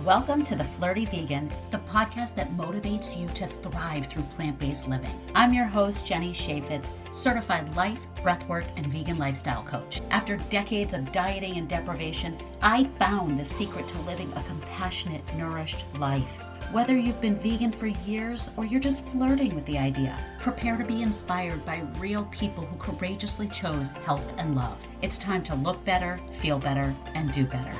Welcome to The Flirty Vegan, the podcast that motivates you to thrive through plant-based living. I'm your host, Jenny Shafitz, certified life, breathwork, and vegan lifestyle coach. After decades of dieting and deprivation, I found the secret to living a compassionate, nourished life. Whether you've been vegan for years or you're just flirting with the idea, prepare to be inspired by real people who courageously chose health and love. It's time to look better, feel better, and do better.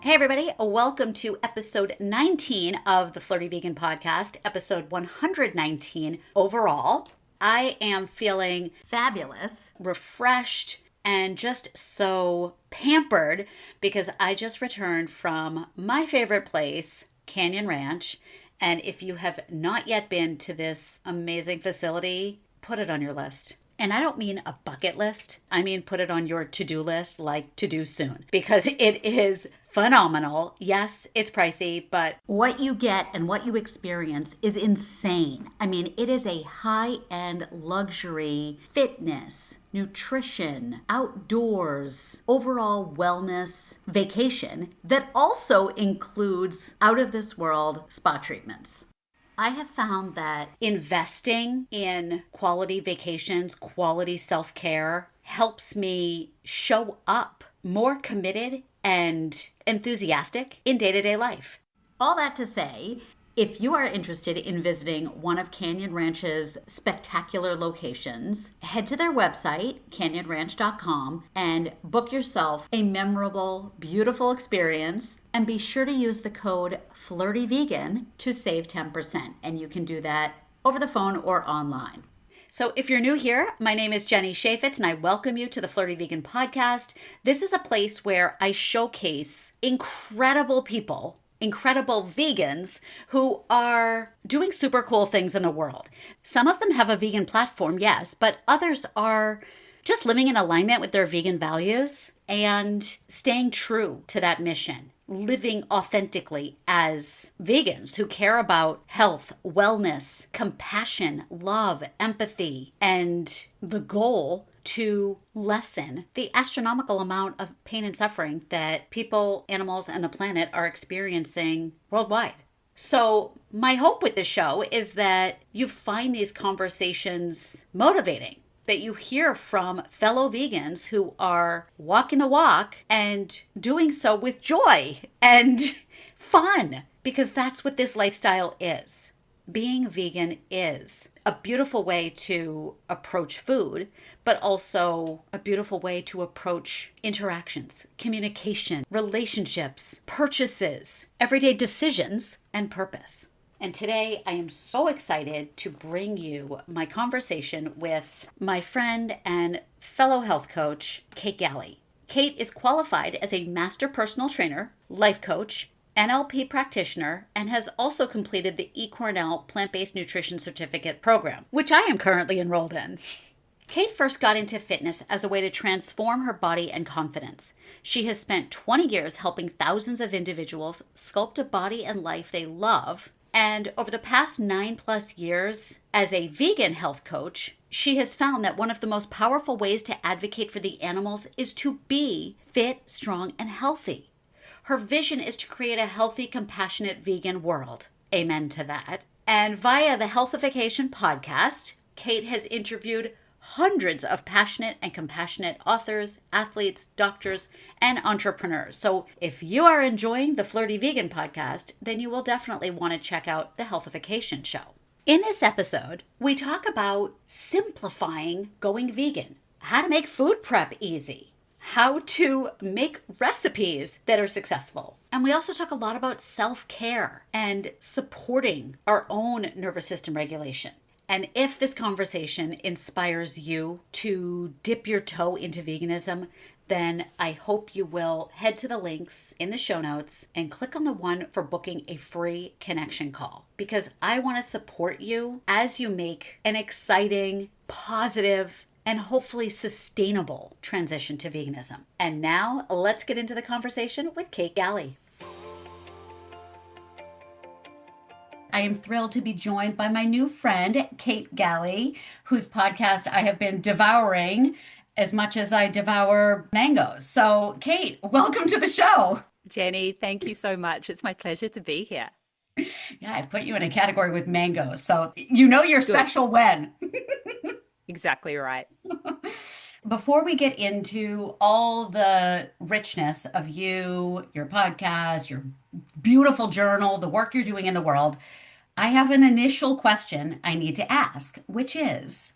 Hey everybody, welcome to episode 19 of the Flirty Vegan Podcast, episode 119 overall. I am feeling fabulous, refreshed, and just so pampered because I just returned from my favorite place, Canyon Ranch. And if you have not yet been to this amazing facility, put it on your list. And I don't mean a bucket list. I mean, put it on your to-do list, like to do soon, because it is phenomenal. Yes, it's pricey, but what you get and what you experience is insane. I mean, it is a high-end luxury fitness, nutrition, outdoors, overall wellness vacation that also includes out-of-this-world spa treatments. I have found that investing in quality vacations, quality self-care helps me show up more committed and enthusiastic in day-to-day life. All that to say, if you are interested in visiting one of Canyon Ranch's spectacular locations, head to their website, canyonranch.com, and book yourself a memorable, beautiful experience. And be sure to use the code FLIRTYVEGAN to save 10%. And you can do that over the phone or online. So if you're new here, my name is Jenny Shafitz, and I welcome you to the Flirty Vegan Podcast. This is a place where I showcase incredible people, incredible vegans who are doing super cool things in the world. Some of them have a vegan platform, yes, but others are just living in alignment with their vegan values and staying true to that mission, living authentically as vegans who care about health, wellness, compassion, love, empathy, and the goal to lessen the astronomical amount of pain and suffering that people, animals, and the planet are experiencing worldwide. So my hope with this show is that you find these conversations motivating, that you hear from fellow vegans who are walking the walk and doing so with joy and fun, because that's what this lifestyle is. Being vegan is a beautiful way to approach food, but also a beautiful way to approach interactions, communication, relationships, purchases, everyday decisions, and purpose. And today I am so excited to bring you my conversation with my friend and fellow health coach, Kate Galli. Kate is qualified as a master personal trainer, life coach, NLP Practitioner, and has also completed the eCornell Plant-Based Nutrition Certificate program, which I am currently enrolled in. Kate first got into fitness as a way to transform her body and confidence. She has spent 20 years helping thousands of individuals sculpt a body and life they love. And over the past 9+ years as a vegan health coach, she has found that one of the most powerful ways to advocate for the animals is to be fit, strong, and healthy. Her vision is to create a healthy, compassionate vegan world. Amen to that. And via the Healthification podcast, Kate has interviewed hundreds of passionate and compassionate authors, athletes, doctors, and entrepreneurs. So if you are enjoying the Flirty Vegan Podcast, then you will definitely want to check out the Healthification show. In this episode, we talk about simplifying going vegan, how to make food prep easy, how to make recipes that are successful. And we also talk a lot about self-care and supporting our own nervous system regulation. And if this conversation inspires you to dip your toe into veganism, then I hope you will head to the links in the show notes and click on the one for booking a free connection call, because I want to support you as you make an exciting, positive, and hopefully sustainable transition to veganism. And now let's get into the conversation with Kate Galli. I am thrilled to be joined by my new friend, Kate Galli, whose podcast I have been devouring as much as I devour mangoes. So, Kate, welcome to the show. Jenny, thank you so much. It's my pleasure to be here. Yeah, I put you in a category with mangoes. So you know you're Good. special when. Exactly right. Before we get into all the richness of you, your podcast, your beautiful journal, the work you're doing in the world, I have an initial question I need to ask, which is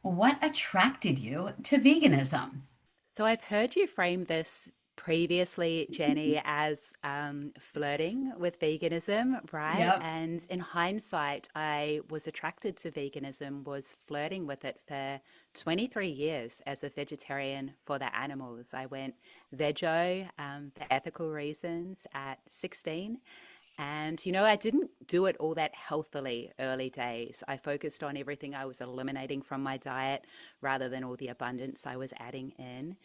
what attracted you to veganism? So I've heard you frame this previously, Jenny, as flirting with veganism, right? Yep. And in hindsight, I was attracted to veganism, was flirting with it for 23 years as a vegetarian for the animals. I went veggie for ethical reasons at 16. And, I didn't do it all that healthily early days. I focused on everything I was eliminating from my diet rather than all the abundance I was adding in.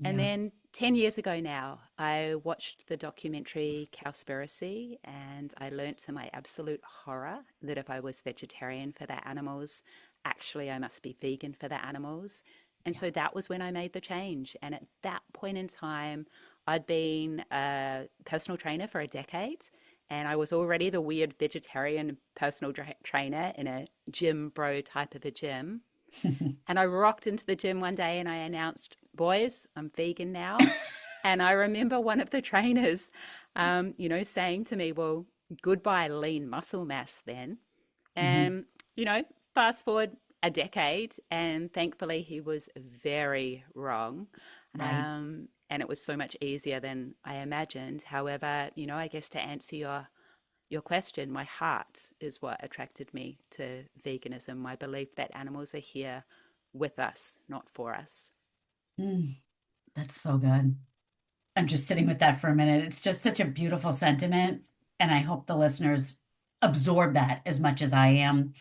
And Yep. then 10 years ago now, I watched the documentary Cowspiracy and I learnt to my absolute horror that if I was vegetarian for the animals, actually I must be vegan for the animals. And Yep. so that was when I made the change. And at that point in time, I'd been a personal trainer for a decade and I was already the weird vegetarian personal trainer in a gym bro type of a gym. And I rocked into the gym one day and I announced, boys, I'm vegan now. And I remember one of the trainers, saying to me, well, goodbye lean muscle mass then. Mhm. And, you know, fast forward a decade, and thankfully he was very wrong. Right. And it was so much easier than I imagined. However, I guess to answer your question, my heart is what attracted me to veganism, my belief that animals are here with us, not for us. Mm, that's so good. I'm just sitting with that for a minute. It's just such a beautiful sentiment. And I hope the listeners absorb that as much as I am.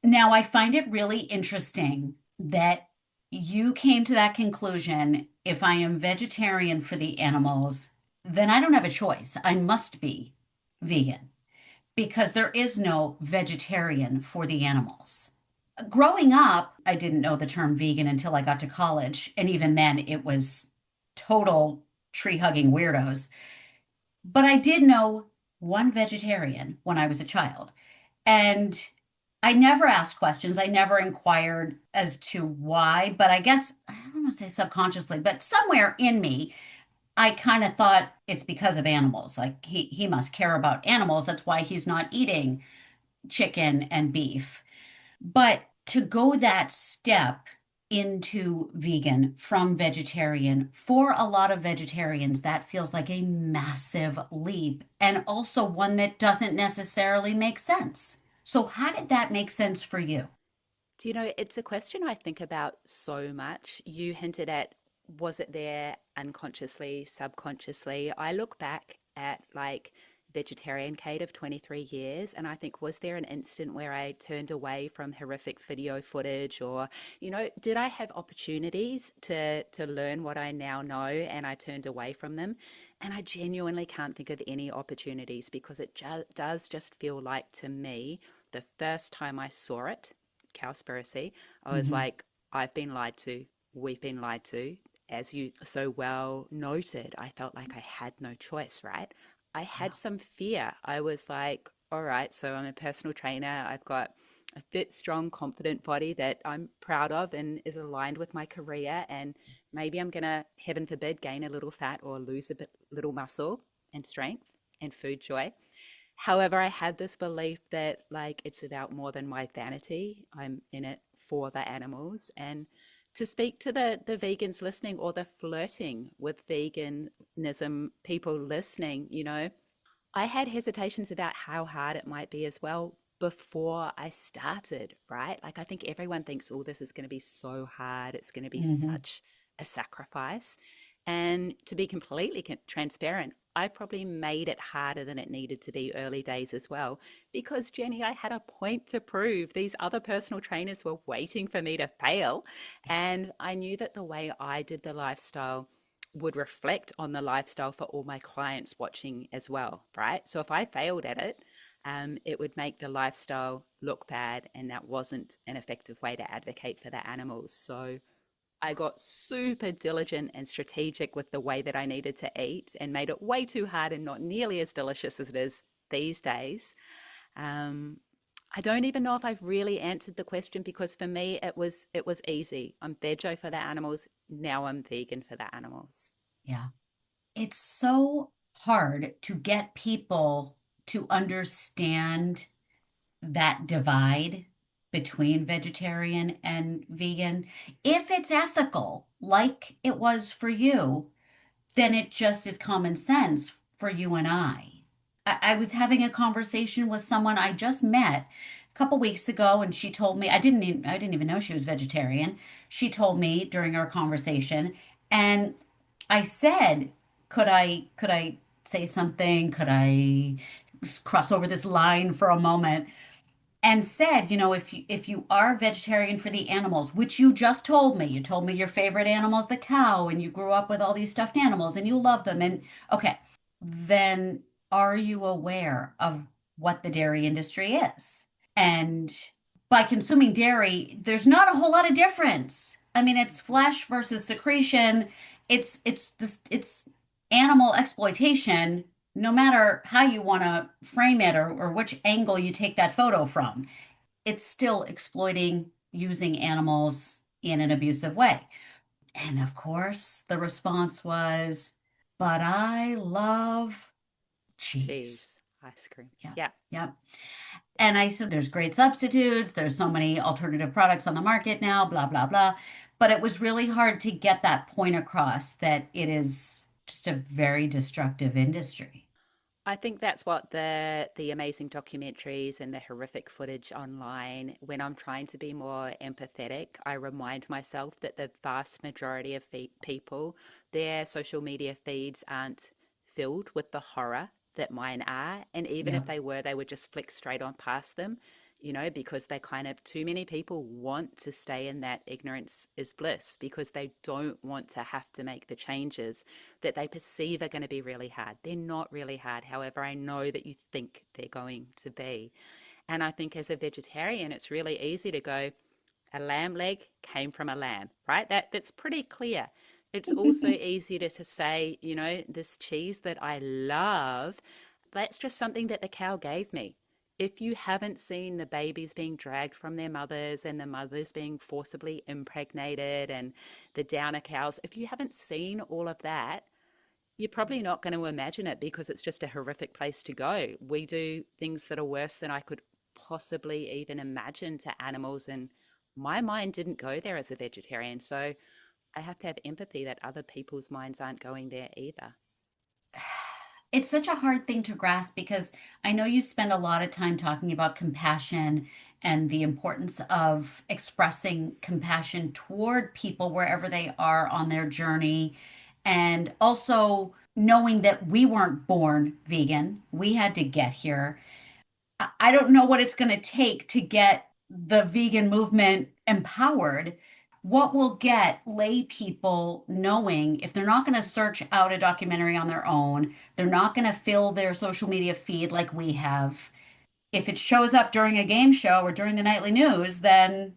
Now, I find it really interesting that you came to that conclusion. If I am vegetarian for the animals, then I don't have a choice. I must be vegan because there is no vegetarian for the animals. Growing up, I didn't know the term vegan until I got to college. And even then, it was total tree hugging weirdos. But I did know one vegetarian when I was a child. And I never asked questions. I never inquired as to why, but I guess I don't want to say subconsciously, but somewhere in me, I kind of thought it's because of animals. Like he must care about animals. That's why he's not eating chicken and beef. But to go that step into vegan from vegetarian, for a lot of vegetarians, that feels like a massive leap and also one that doesn't necessarily make sense. So, how did that make sense for you? Do you know, it's a question I think about so much. You hinted at, was it there unconsciously, subconsciously? I look back at like vegetarian Kate of 23 years and I think, was there an instant where I turned away from horrific video footage or, did I have opportunities to learn what I now know and I turned away from them? And I genuinely can't think of any opportunities because it does just feel like to me, the first time I saw it, Cowspiracy, I was Hmm. like, I've been lied to. We've been lied to. As you so well noted, I felt like I had no choice, right? I had Yeah. some fear. I was like, all right, so I'm a personal trainer. I've got a fit, strong, confident body that I'm proud of and is aligned with my career. And maybe I'm going to, heaven forbid, gain a little fat or lose a bit, little muscle and strength and food joy. However, I had this belief that like it's about more than my vanity. I'm in it for the animals. And to speak to the vegans listening or the flirting with veganism people listening, I had hesitations about how hard it might be as well before I started, right? Like I think everyone thinks, oh, this is going to be so hard. It's going to be Hmm. such a sacrifice. And to be completely transparent, I probably made it harder than it needed to be early days as well. Because, Jenny, I had a point to prove. These other personal trainers were waiting for me to fail. And I knew that the way I did the lifestyle would reflect on the lifestyle for all my clients watching as well, right? So if I failed at it, it would make the lifestyle look bad, and that wasn't an effective way to advocate for the animals. So I got super diligent and strategic with the way that I needed to eat and made it way too hard and not nearly as delicious as it is these days. Um, I don't even know if I've really answered the question because for me it was easy. I'm veggie for the animals. Now I'm vegan for the animals. Yeah. It's so hard to get people to understand that divide between vegetarian and vegan. If it's ethical, like it was for you, then it just is common sense for you and I was having a conversation with someone I just met a couple weeks ago, and she told me I didn't even know she was vegetarian. She told me during our conversation, and I said, could I say something? Could I cross over this line for a moment? And said, if you are vegetarian for the animals, which you told me your favorite animal is the cow, and you grew up with all these stuffed animals, and you love them, and okay, then are you aware of what the dairy industry is? And by consuming dairy, there's not a whole lot of difference. I mean, it's flesh versus secretion. It's animal exploitation, no matter how you want to frame it, or which angle you take that photo from. It's still exploiting using animals in an abusive way. And of course, the response was, but I love cheese. Cheese, ice cream. Yeah. Yeah. Yeah. And I said, there's great substitutes. There's so many alternative products on the market now, blah, blah, blah. But it was really hard to get that point across that it is just a very destructive industry. I think that's what the amazing documentaries and the horrific footage online, when I'm trying to be more empathetic, I remind myself that the vast majority of people, their social media feeds aren't filled with the horror that mine are. And even Yeah. if they were, they would just flick straight on past them, because they kind of, too many people want to stay in that ignorance is bliss because they don't want to have to make the changes that they perceive are going to be really hard. They're not really hard. However, I know that you think they're going to be. And I think as a vegetarian, it's really easy to go, a lamb leg came from a lamb, right? That's pretty clear. It's also easy to say, this cheese that I love, that's just something that the cow gave me. If you haven't seen the babies being dragged from their mothers and the mothers being forcibly impregnated and the downer cows, if you haven't seen all of that, you're probably not going to imagine it because it's just a horrific place to go. We do things that are worse than I could possibly even imagine to animals. And my mind didn't go there as a vegetarian. So I have to have empathy that other people's minds aren't going there either. It's such a hard thing to grasp because I know you spend a lot of time talking about compassion and the importance of expressing compassion toward people wherever they are on their journey. And also knowing that we weren't born vegan, we had to get here. I don't know what it's going to take to get the vegan movement empowered. What will get lay people knowing if they're not going to search out a documentary on their own, they're not going to fill their social media feed like we have. If it shows up during a game show or during the nightly news, then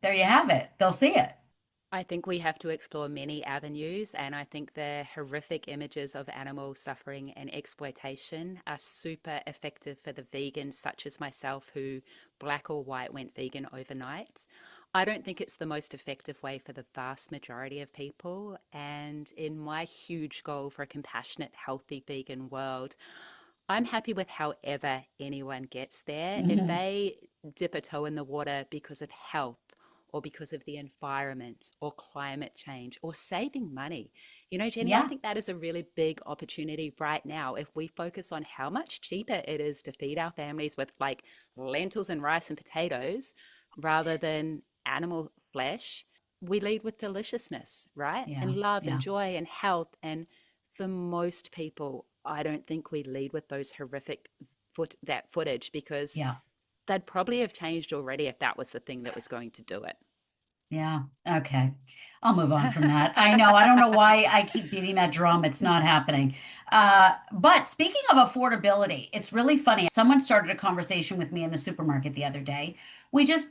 there you have it. They'll see it. I think we have to explore many avenues, and I think the horrific images of animal suffering and exploitation are super effective for the vegans, such as myself, who black or white went vegan overnight. I don't think it's the most effective way for the vast majority of people. And in my huge goal for a compassionate, healthy vegan world, I'm happy with however anyone gets there. If Mhm. they dip a toe in the water because of health or because of the environment or climate change or saving money, Jenny, I Yeah. think that is a really big opportunity right now. If we focus on how much cheaper it is to feed our families with like lentils and rice and potatoes rather than animal flesh, we lead with deliciousness, right? Yeah. And love and Yeah. joy and health. And for most people, I don't think we lead with those horrific that footage because Yeah. they'd probably have changed already if that was the thing that was going to do it. Yeah. Okay. I'll move on from that. I know. I don't know why I keep beating that drum. It's not happening. But speaking of affordability, it's really funny. Someone started a conversation with me in the supermarket the other day. We just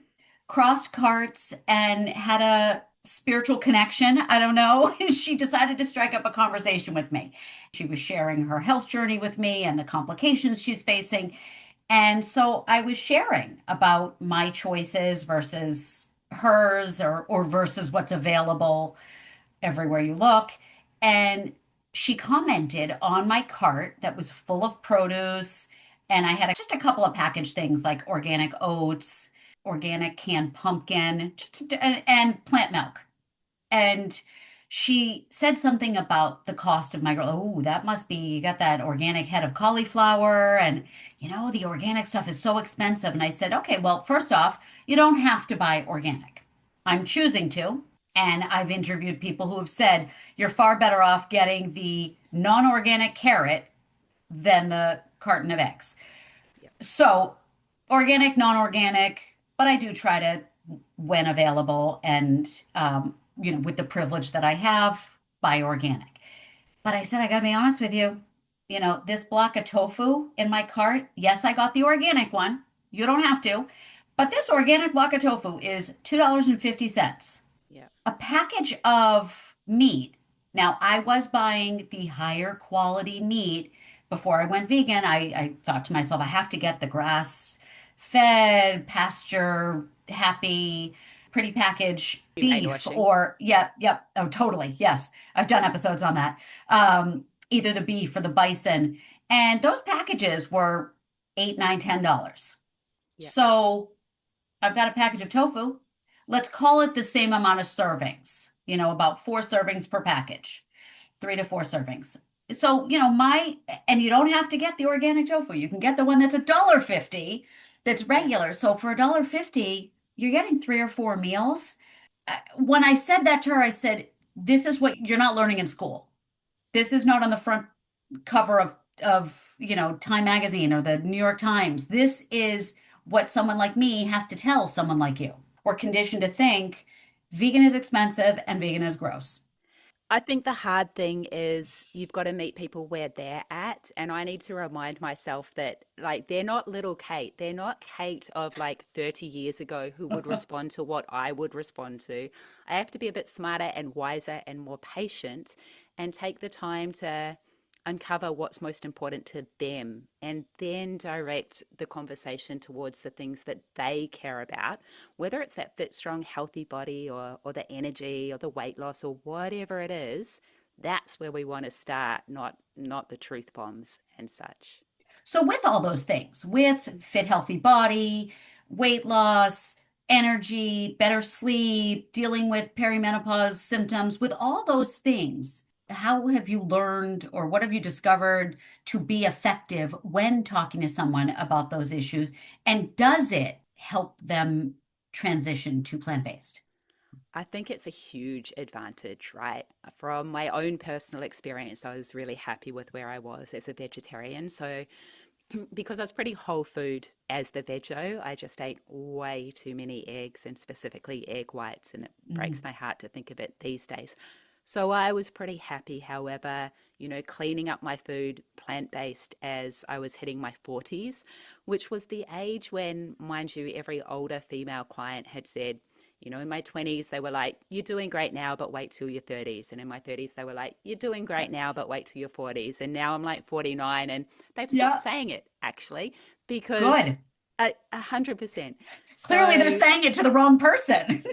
crossed carts and had a spiritual connection. I don't know. She decided to strike up a conversation with me. She was sharing her health journey with me and the complications she's facing. And so I was sharing about my choices versus hers or versus what's available everywhere you look. And she commented on my cart that was full of produce. And I had just a couple of packaged things like organic oats, organic canned pumpkin, and plant milk. And she said something about the cost of my girl. Oh, that must be, you got that organic head of cauliflower. And, the organic stuff is so expensive. And I said, okay, well, first off, you don't have to buy organic. I'm choosing to. And I've interviewed people who have said you're far better off getting the non organic carrot than the carton of eggs. Yeah. So, organic, non organic, but I do try to, when available, and, with the privilege that I have, buy organic. But I said, I got to be honest with you. This block of tofu in my cart, yes, I got the organic one. You don't have to. But this organic block of tofu is $2.50. Yeah. A package of meat. Now, I was buying the higher quality meat before I went vegan. I thought to myself, I have to get the grass fed, pasture happy, pretty package Humane beef washing. or, yep. Oh, totally. Yes. I've done episodes on that. Either the beef or the bison. And those packages were 8, 9, $10. Yeah. So I've got a package of tofu. Let's call it the same amount of servings, about 4 servings per package, 3 to 4 servings. So, and you don't have to get the organic tofu. You can get the one that's $1.50 that's Yeah. regular. So for $1.50, you're getting 3 or 4 meals. When I said that to her, I said, this is what you're not learning in school. This is not on the front cover of Time magazine or the New York Times. This is what someone like me has to tell someone like you. We're conditioned to think vegan is expensive and vegan is gross. I think the hard thing is you've got to meet people where they're at. And I need to remind myself that, like, they're not little Kate. They're not Kate of like 30 years ago who would respond to what I would respond to. I have to be a bit smarter and wiser and more patient and take the time to uncover what's most important to them and then direct the conversation towards the things that they care about, whether it's that fit, strong, healthy body or the energy or the weight loss or whatever it is. That's where we want to start, not the truth bombs and such. So, with all those things, with fit, healthy body, weight loss, energy, better sleep, dealing with perimenopause symptoms, with all those things, how have you learned or what have you discovered to be effective when talking to someone about those issues? And does it help them transition to plant-based? I think it's a huge advantage, right? From my own personal experience, I was really happy with where I was as a vegetarian. So because I was pretty whole food as the veggie, I just ate way too many eggs and specifically egg whites, and it breaks Mm. my heart to think of it these days. So I was pretty happy, however, cleaning up my food plant based as I was hitting my 40s, which was the age when, mind you, every older female client had said, in my 20s, they were like, you're doing great now, but wait till your 30s. And in my 30s, they were like, you're doing great now, but wait till your 40s. And now I'm like 49, and they've stopped Yeah, saying it actually because good. 100%. Clearly, they're So saying it to the wrong person.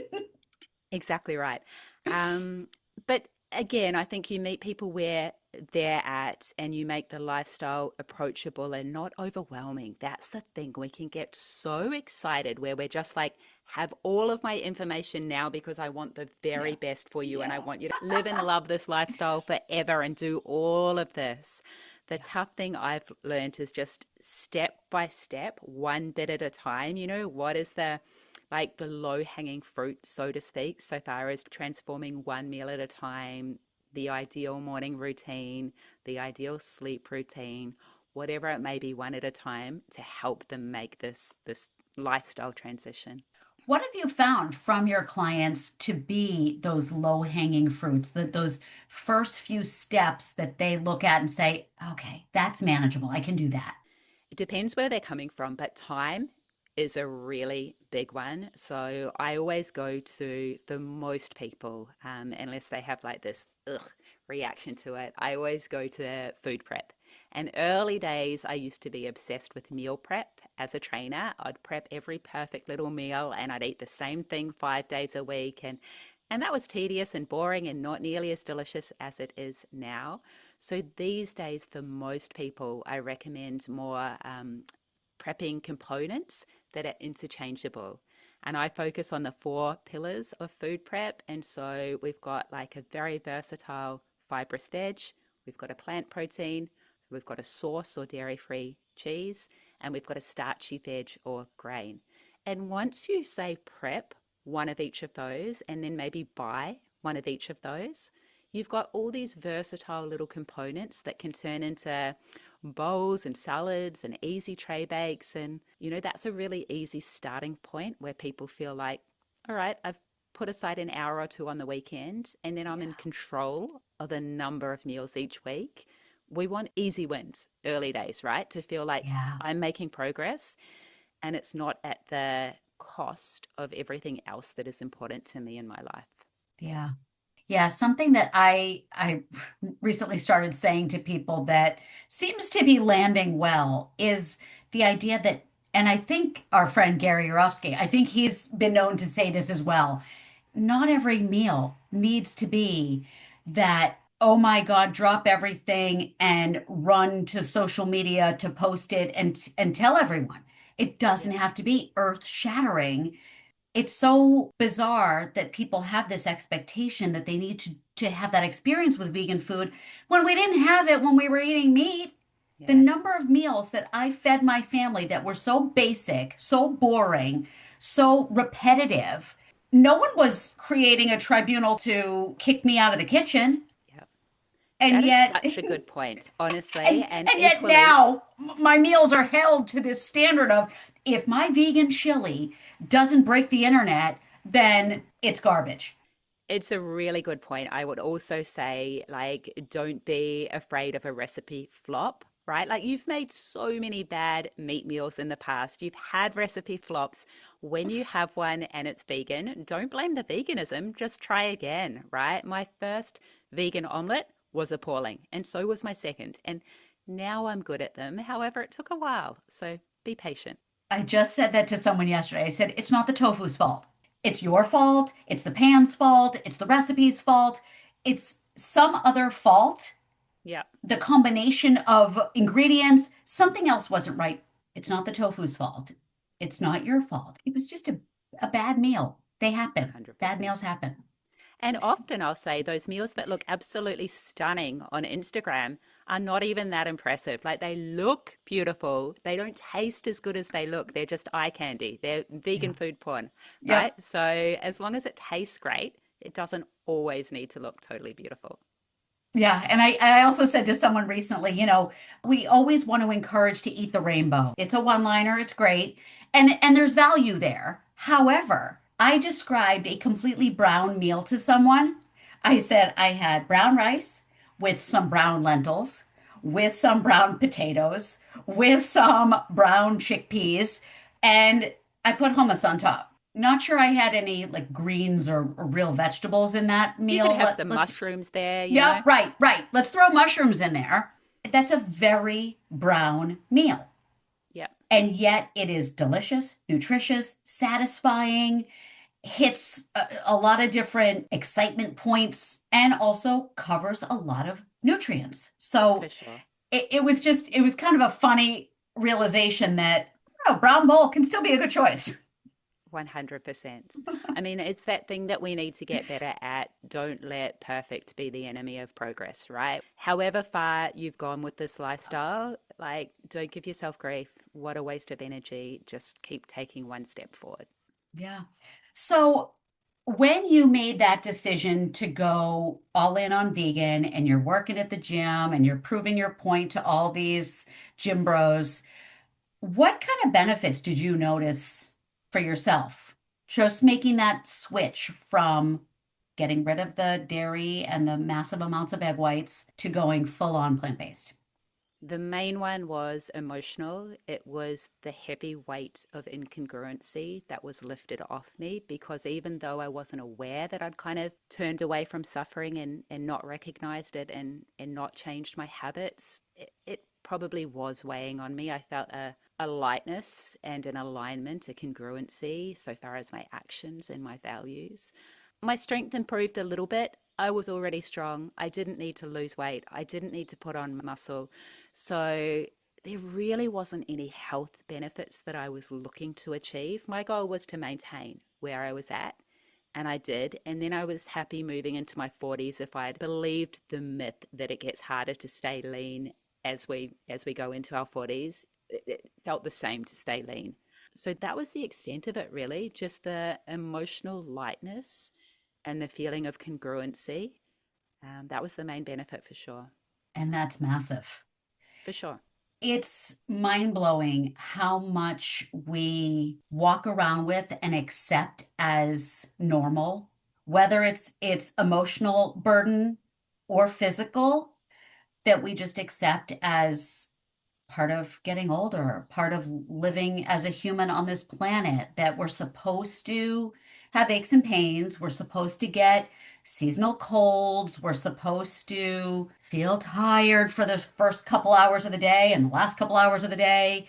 exactly right. But again, I think you meet people where they're at and you make the lifestyle approachable and not overwhelming. That's the thing. We can get so excited where we're just like, have all of my information now because I want the very Yeah. best for you and I Yeah. want you to live and love this lifestyle forever and do all of this. The Yeah. tough thing I've learned is just step by step, one bit at a time. What is the low hanging fruit, so to speak, so far as transforming one meal at a time, the ideal morning routine, the ideal sleep routine, whatever it may be, one at a time to help them make this lifestyle transition. What have you found from your clients to be those low-hanging fruits, those first few steps that they look at and say, okay, that's manageable. I can do that. It depends where they're coming from, but time is a really big one. So I always go to, for most people, unless they have like this reaction to it, I always go to food prep. And early days, I used to be obsessed with meal prep as a trainer. I'd prep every perfect little meal and I'd eat the same thing 5 days a week. And that was tedious and boring and not nearly as delicious as it is now. So these days, for most people, I recommend more prepping components that are interchangeable. And I focus on the 4 pillars of food prep. And so we've got like a very versatile fibrous veg, we've got a plant protein, we've got a sauce or dairy free cheese, and we've got a starchy veg or grain. And once you say prep one of each of those and then maybe buy one of each of those, you've got all these versatile little components that can turn into bowls and salads and easy tray bakes. And, that's a really easy starting point where people feel like, all right, I've put aside an hour or two on the weekend and then I'm in control of the number of meals each week. We want easy wins early days, right? To feel like Yeah. I'm making progress and it's not at the cost of everything else that is important to me in my life. Yeah. Yeah, something that I recently started saying to people that seems to be landing well is the idea that, and I think our friend Gary Yourofsky, I think he's been known to say this as well. Not every meal needs to be that, oh my God, drop everything and run to social media to post it and tell everyone. It doesn't Yeah. have to be earth-shattering. It's so bizarre that people have this expectation that they need to have that experience with vegan food when we didn't have it when we were eating meat. The Yeah. number of meals that I fed my family that were so basic, so boring, so repetitive, no one was creating a tribunal to kick me out of the kitchen. Yeah. And That is yet, such a good point, honestly. and And and yet equally, now my meals are held to this standard of if my vegan chili doesn't break the internet, then it's garbage. it's a really good point. I would also say, like, don't be afraid of a recipe flop, right? Like, you've made so many bad meat meals in the past. You've had recipe flops. When you have one and it's vegan, don't blame the veganism. Just try again, right? My first vegan omelet was appalling, and so was my second. And now I'm good at them. However, it took a while. So be patient. I just said that to someone yesterday. I said, it's not the tofu's fault. It's your fault. It's the pan's fault. It's the recipe's fault. It's some other fault. Yeah. The combination of ingredients, something else wasn't right. It's not the tofu's fault. It's not your fault. It was just a bad meal. They happen. Bad 100%. meals happen. And often I'll say those meals that look absolutely stunning on Instagram are not even that impressive. Like they look beautiful. They don't taste as good as they look. They're just eye candy. They're Yeah. vegan food porn, right? Yep. So as long as it tastes great, it doesn't always need to look totally beautiful. Yeah, and I also said to someone recently, we always want to encourage to eat the rainbow. It's a one-liner, it's great, and there's value there. However, I described a completely brown meal to someone. I said I had brown rice with some brown lentils, with some brown potatoes, with some brown chickpeas, and I put hummus on top. Not sure I had any like greens or real vegetables in that You could meal. have some Let's mushrooms there, you Yeah, know? right, right. Let's throw mushrooms in there. That's a very brown meal. Yeah, And yet it is delicious, nutritious, satisfying, hits a lot of different excitement points, and also covers a lot of nutrients. So for sure. it was kind of a funny realization that brown bowl can still be a good choice. 100%. I mean, it's that thing that we need to get better at. Don't let perfect be the enemy of progress, right? However far you've gone with this lifestyle, like, don't give yourself grief. What a waste of energy. Just keep taking one step forward. Yeah. So when you made that decision to go all in on vegan and you're working at the gym and you're proving your point to all these gym bros, what kind of benefits did you notice for yourself? Just making that switch from getting rid of the dairy and the massive amounts of egg whites to going full on plant-based. The main one was emotional. It was the heavy weight of incongruency that was lifted off me, because even though I wasn't aware that I'd kind of turned away from suffering and not recognized it and not changed my habits, it probably was weighing on me. I felt a lightness and an alignment, a congruency so far as my actions and my values. My strength improved a little bit. I was already strong. I didn't need to lose weight. I didn't need to put on muscle. So there really wasn't any health benefits that I was looking to achieve. My goal was to maintain where I was at, and I did. And then I was happy moving into my 40s if I'd believed the myth that it gets harder to stay lean as we go into our 40s. It felt the same to stay lean. So that was the extent of it, really, just the emotional lightness and the feeling of congruency. That was the main benefit for sure. And that's massive. For sure. It's mind blowing how much we walk around with and accept as normal, whether it's emotional burden or physical, that we just accept as part of getting older, part of living as a human on this planet, that we're supposed to have aches and pains. We're supposed to get seasonal colds. We're supposed to feel tired for the first couple hours of the day and the last couple hours of the day.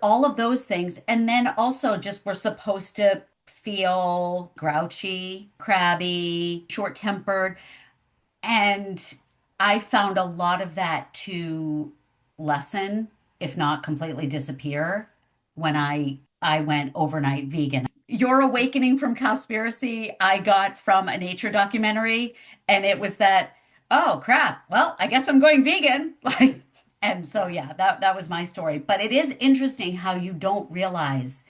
All of those things. And then also just we're supposed to feel grouchy, crabby, short tempered. And I found a lot of that to lessen, if not completely disappear, when I went overnight vegan. Your awakening from cowspiracy, I got from a nature documentary, and it was that, oh crap, well, I guess I'm going vegan. Like, and so Yeah. yeah, that was my story. But it is interesting how you don't realize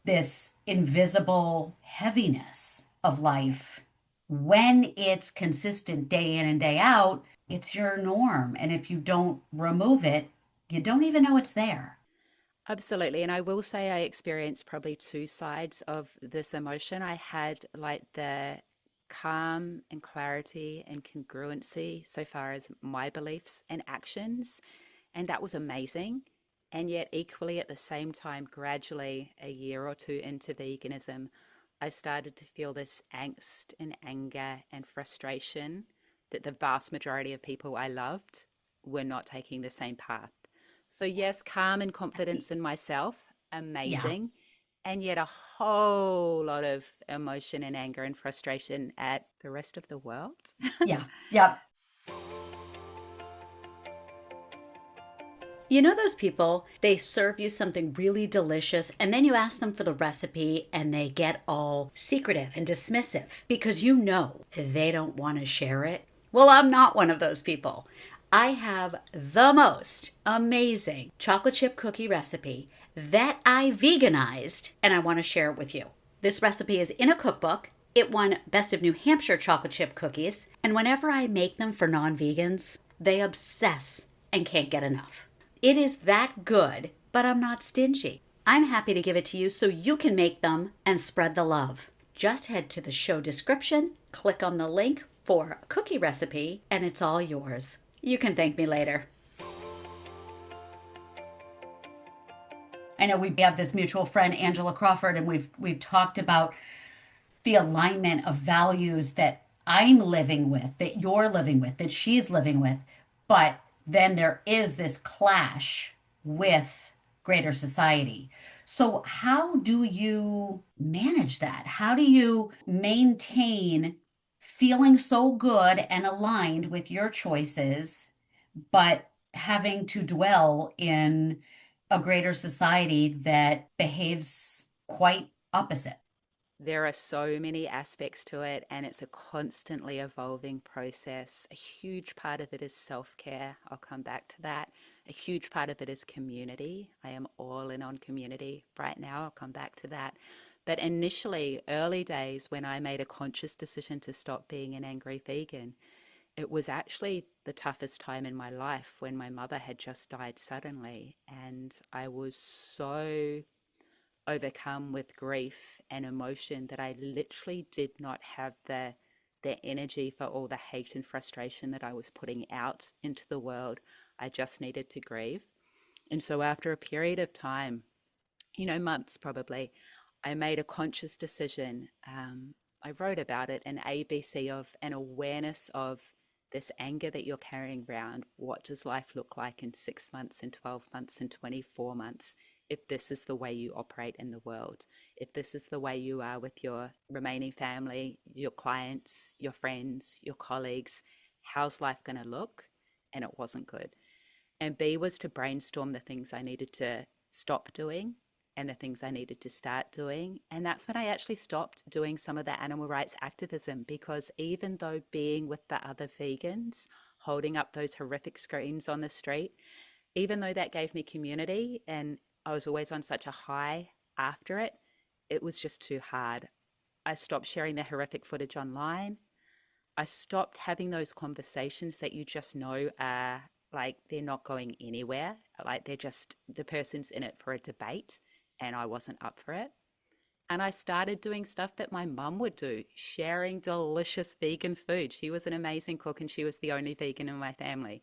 this invisible heaviness of life when it's consistent day in and day out. It's your norm, and if you don't remove it, you don't even know it's there. Absolutely. And I will say I experienced probably two sides of this emotion. I had like the calm and clarity and congruency so far as my beliefs and actions. And that was amazing. And yet, equally at the same time, gradually a year or two into veganism, I started to feel this angst and anger and frustration that the vast majority of people I loved were not taking the same path. So, yes, calm and confidence in myself, Yeah, amazing. And yet, a whole lot of emotion and anger and frustration at the rest of the world. yeah, yeah. You know those people, they serve you something really delicious and then you ask them for the recipe and they get all secretive and dismissive because you know they don't want to share it? Well, I'm not one of those people. I have the most amazing chocolate chip cookie recipe that I veganized and I want to share it with you. This recipe is in a cookbook. It won Best of New Hampshire chocolate chip cookies, and whenever I make them for non-vegans, they obsess and can't get enough. It is that good, but I'm not stingy. I'm happy to give it to you so you can make them and spread the love. Just head to the show description, click on the link for a cookie recipe, and it's all yours. You can thank me later. I know we have this mutual friend, Angela Crawford, and we've talked about the alignment of values that I'm living with, that you're living with, that she's living with. But then there is this clash with greater society. So, how do you manage that? How do you maintain feeling so good and aligned with your choices, but having to dwell in a greater society that behaves quite opposite? There are so many aspects to it, and it's a constantly evolving process. A huge part of it is self care. I'll come back to that. A huge part of it is community. I am all in on community right now. I'll come back to that. But initially, early days, when I made a conscious decision to stop being an angry vegan, it was actually the toughest time in my life when my mother had just died suddenly. And I was so overcome with grief and emotion that I literally did not have the energy for all the hate and frustration that I was putting out into the world. I just needed to grieve. And so after a period of time, months probably, I made a conscious decision. I wrote about it, an ABC of an awareness of this anger that you're carrying around. What does life look like in 6 months, in 12 months, in 24 months, if this is the way you operate in the world? If this is the way you are with your remaining family, your clients, your friends, your colleagues, how's life going to look? And it wasn't good. And B was to brainstorm the things I needed to stop doing and the things I needed to start doing. And that's when I actually stopped doing some of the animal rights activism, because even though being with the other vegans, holding up those horrific screens on the street, even though that gave me community and I was always on such a high after it, it was just too hard. I stopped sharing the horrific footage online. I stopped having those conversations that you just know are like they're not going anywhere. Like they're just, the person's in it for a debate, and I wasn't up for it. And I started doing stuff that my mum would do, sharing delicious vegan food. She was an amazing cook and she was the only vegan in my family.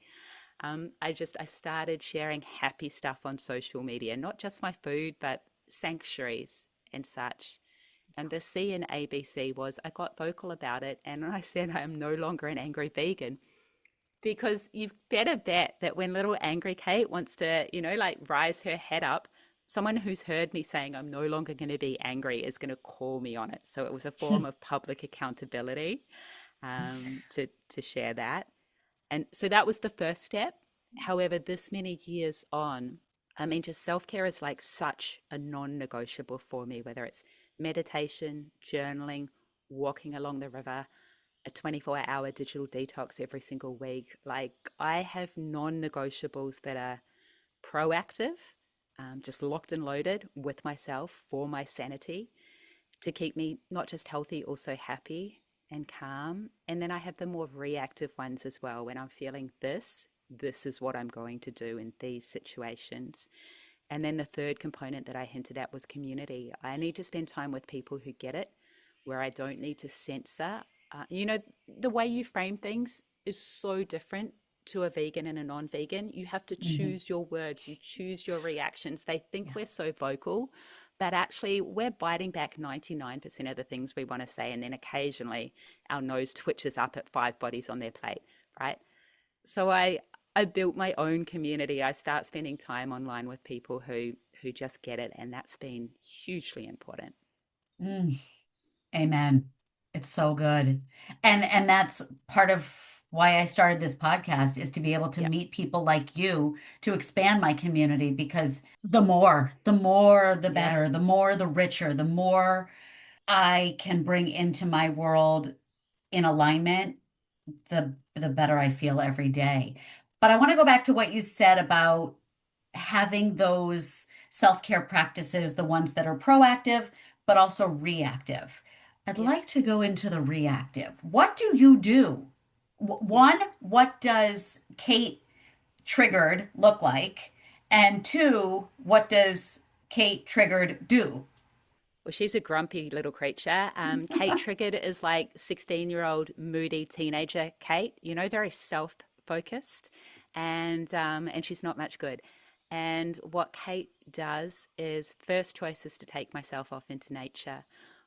I started sharing happy stuff on social media, not just my food, but sanctuaries and such. And the C in ABC was I got vocal about it, and I said I am no longer an angry vegan. Because you've better bet that when little angry Kate wants to, rise her head up, someone who's heard me saying I'm no longer going to be angry is going to call me on it. So it was a form of public accountability, to share that. And so that was the first step. However, this many years on, just self-care is like such a non-negotiable for me, whether it's meditation, journaling, walking along the river, a 24-hour digital detox every single week. Like I have non-negotiables that are proactive, just locked and loaded with myself for my sanity, to keep me not just healthy, also happy and calm. And then I have the more reactive ones as well. When I'm feeling this is what I'm going to do in these situations. And then the third component that I hinted at was community. I need to spend time with people who get it, where I don't need to censor. The way you frame things is so different to a vegan and a non-vegan. You have to choose your words, you choose your reactions. They think we're so vocal, but actually we're biting back 99% of the things we want to say. And then occasionally our nose twitches up at 5 bodies on their plate, right? So I built my own community. I start spending time online with people who just get it. And that's been hugely important. Amen. It's so good. And that's part of why I started this podcast, is to be able to Yep. meet people like you to expand my community, because the Yeah. better, the more, the richer, the more I can bring into my world in alignment, the better I feel every day. But I want to go back to what you said about having those self-care practices, the ones that are proactive, but also reactive. I'd Yep. like to go into the reactive. What do you do? Yep. One, what does Kate triggered look like? And two, what does Kate triggered do? Well, she's a grumpy little creature. Kate Triggered is like 16-year-old moody teenager Kate, very self-focused, and she's not much good. And what Kate does is, first choice is to take myself off into nature.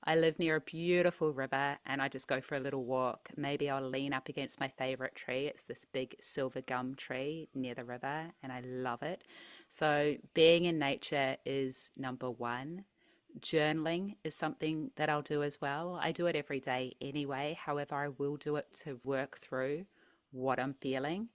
I live near a beautiful river and I just go for a little walk. Maybe I'll lean up against my favorite tree. It's this big silver gum tree near the river and I love it. So being in nature is number one. Journaling is something that I'll do as well. I do it every day anyway. However, I will do it to work through what I'm feeling.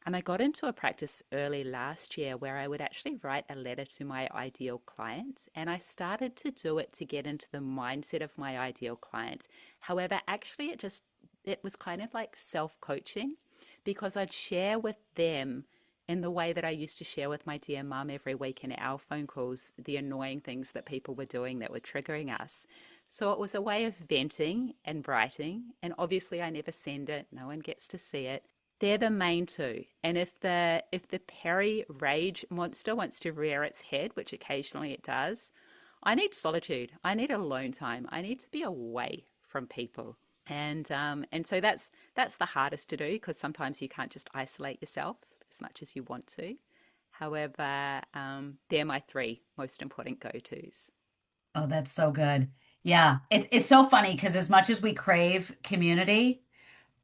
And I got into a practice early last year where I would actually write a letter to my ideal clients. And I started to do it to get into the mindset of my ideal client. However, actually, it was kind of like self-coaching, because I'd share with them in the way that I used to share with my dear mum every week in our phone calls, the annoying things that people were doing that were triggering us. So it was a way of venting and writing. And obviously I never send it. No one gets to see it. They're the main two. And if the Perry rage monster wants to rear its head, which occasionally it does, I need solitude. I need alone time. I need to be away from people. And so that's the hardest to do, because sometimes you can't just isolate yourself as much as you want to. However, they're my three most important go-tos. Oh, that's so good. Yeah, it's so funny because as much as we crave community,